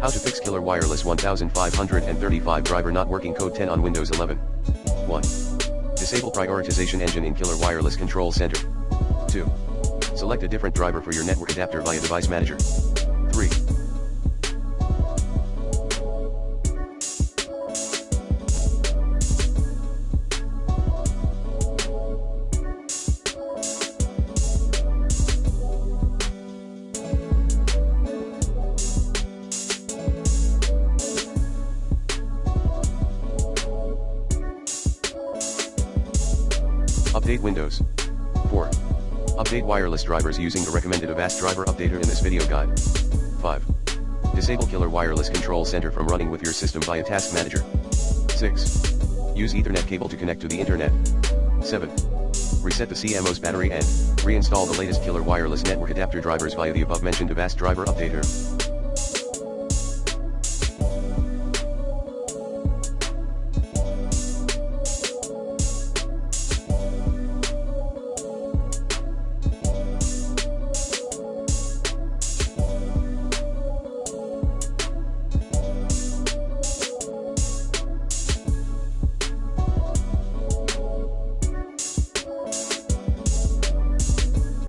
How to fix Killer Wireless 1535 driver not working, code 10 on Windows 11. 1. Disable prioritization engine in Killer Wireless Control Center. 2. Select a different driver for your network adapter via Device Manager. 3. Update Windows. 4. Update wireless drivers using the recommended Avast driver updater in this video guide. 5. Disable Killer Wireless Control Center from running with your system via Task Manager. 6. Use Ethernet cable to connect to the internet. 7. Reset the CMOS battery and reinstall the latest Killer Wireless network adapter drivers via the above mentioned Avast driver updater.